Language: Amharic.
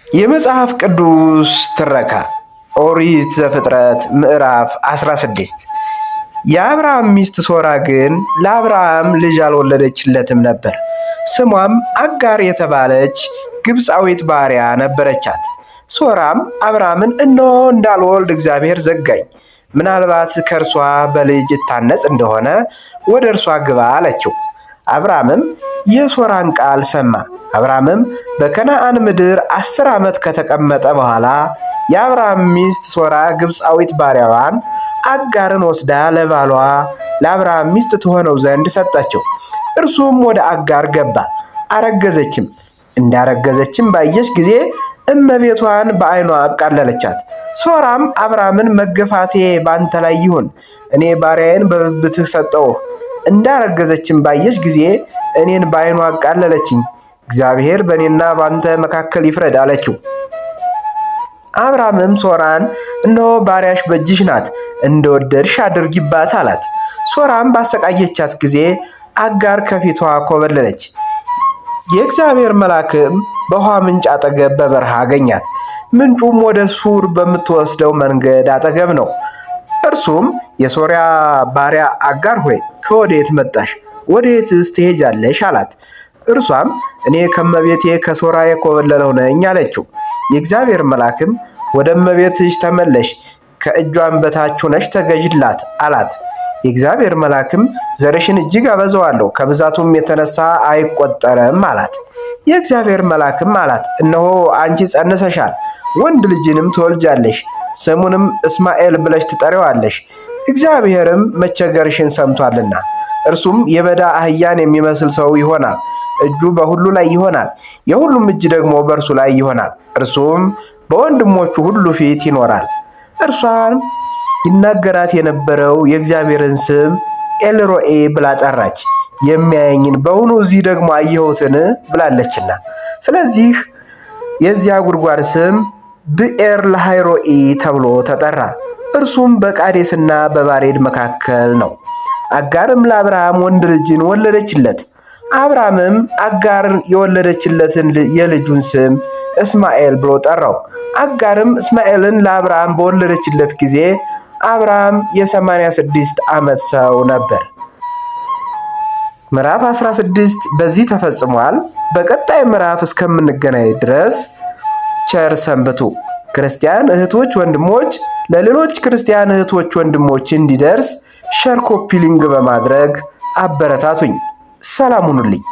የመጽሐፍ ቅዱስ ትረካ ኦሪት ዘፍጥረት ምዕራፍ 16። የአብርሃም ሚስት ሶራ ግን ለአብርሃም ልጅ አልወለደችለትም ነበር። ስሟም አጋር የተባለች ግብፃዊት ባሪያ ነበረቻት። ሶራም አብርሃምን እነሆ እንዳልወልድ እግዚአብሔር ዘጋኝ፣ ምናልባት ከእርሷ በልጅ እታነጽ እንደሆነ ወደ እርሷ ግባ አለችው። አብርሃምም የሶራን ቃል ሰማ። አብርሃምም በከነዓን ምድር 10 ዓመት ከተቀመጠ በኋላ የአብርሃም ሚስት ሶራ ግብፃዊት ባሪያዋን አጋርን ወስዳ ለባሏ ለአብርሃም ሚስት ትሆነው ዘንድ ሰጠችው። እርሱም ወደ አጋር ገባ፣ አረገዘችም። እንዳረገዘችም ባየች ጊዜ እመቤቷን በዓይኗ አቃለለቻት። ሶራም አብርሃምን መገፋቴ ባንተ ላይ ይሁን፣ እኔ ባሪያዬን በብብትህ ሰጠውህ። እንዳረገዘችም ባየች ጊዜ እኔን በዓይኗ አቃለለችኝ፣ እግዚአብሔር በእኔና ባንተ መካከል ይፍረድ አለችው። አብርሃምም ሶራን እነሆ ባሪያሽ በእጅሽ ናት፣ እንደወደድሽ አድርጊባት አላት። ሶራም ባሰቃየቻት ጊዜ አጋር ከፊቷ ኮበለለች። የእግዚአብሔር መልአክም በውሃ ምንጭ አጠገብ በበረሃ አገኛት። ምንጩም ወደ ሱር በምትወስደው መንገድ አጠገብ ነው። እርሱም የሶርያ ባሪያ አጋር ሆይ ከወዴት መጣሽ? ወዴትስ ትሄጃለሽ? አላት። እርሷም እኔ ከመቤቴ ከሶራ የኮበለለው ነኝ አለችው። የእግዚአብሔር መልአክም ወደ እመቤትሽ ተመለሽ፣ ከእጇን በታች ሆነሽ ተገዥላት አላት። የእግዚአብሔር መልአክም ዘርሽን እጅግ አበዛዋለሁ፣ ከብዛቱም የተነሳ አይቆጠርም አላት። የእግዚአብሔር መልአክም አላት፣ እነሆ አንቺ ጸንሰሻል፣ ወንድ ልጅንም ትወልጃለሽ፣ ስሙንም እስማኤል ብለሽ ትጠሪዋለሽ። እግዚአብሔርም መቸገርሽን ሰምቷልና እርሱም የበዳ አህያን የሚመስል ሰው ይሆናል። እጁ በሁሉ ላይ ይሆናል፣ የሁሉም እጅ ደግሞ በእርሱ ላይ ይሆናል። እርሱም በወንድሞቹ ሁሉ ፊት ይኖራል። እርሷን ይናገራት የነበረው የእግዚአብሔርን ስም ኤልሮኤ ብላ ጠራች፣ የሚያየኝን በውኑ እዚህ ደግሞ አየሁትን ብላለችና። ስለዚህ የዚያ ጉድጓድ ስም ብኤር ለሃይሮኢ ተብሎ ተጠራ። እርሱም በቃዴስና በባሬድ መካከል ነው። አጋርም ለአብርሃም ወንድ ልጅን ወለደችለት። አብርሃምም አጋር የወለደችለትን የልጁን ስም እስማኤል ብሎ ጠራው። አጋርም እስማኤልን ለአብርሃም በወለደችለት ጊዜ አብርሃም የ86 ዓመት ሰው ነበር። ምዕራፍ 16 በዚህ ተፈጽሟል። በቀጣይ ምዕራፍ እስከምንገናኝ ድረስ ቸር ሰንብቱ። ክርስቲያን እህቶች ወንድሞች፣ ለሌሎች ክርስቲያን እህቶች ወንድሞች እንዲደርስ ሸር ኮፒ ሊንክ በማድረግ አበረታቱኝ። ሰላም ሁኑልኝ።